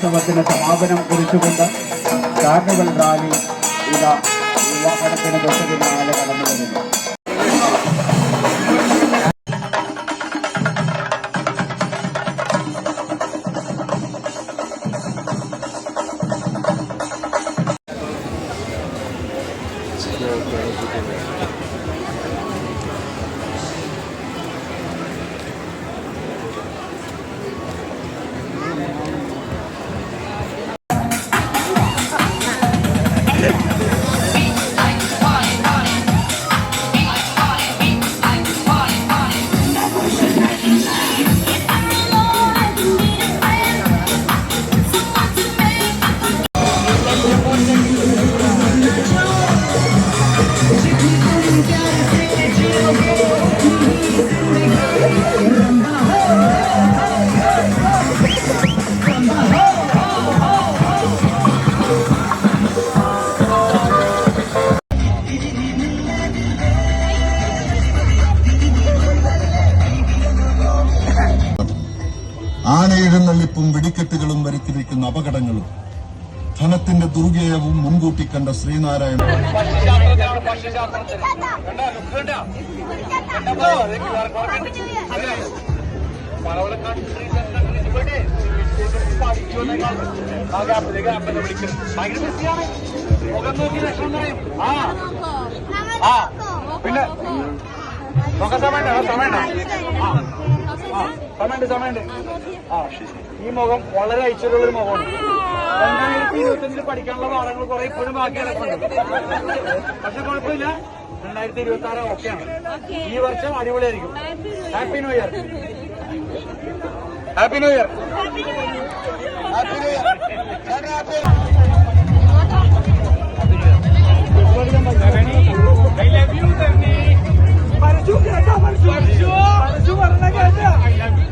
ഉത്സവത്തിന് സമാപനം കുറിച്ചുകൊണ്ട് carnival rally ഇതാ യുവകണക്കിന് തൊട്ട് പിന്നാലെ കടന്നു വരുന്നു. ആനയെഴുന്നള്ളിപ്പും വെടിക്കെട്ടുകളും വരുത്തിവെക്കുന്ന അപകടങ്ങളും ധനത്തിന്റെ ദുർവ്യയവും മുൻകൂട്ടി കണ്ട ശ്രീനാരായണ പിന്നെ സമയണ്ട് ഈ മുഖം വളരെ ഐശ്വര്യമുള്ളൊരു മുഖമാണ്. 2025 പഠിക്കാനുള്ള പാഠങ്ങൾ കുറെ ഇപ്പോഴും ബാക്കി കിടക്കുന്നുണ്ട്. പക്ഷെ കുഴപ്പമില്ല, 2026 ഓക്കെയാണ്. ഈ വർഷം അടിപൊളിയായിരിക്കും. Happy new year. Happy new year. Happy new year. I love you, Tony. Parju, I love you.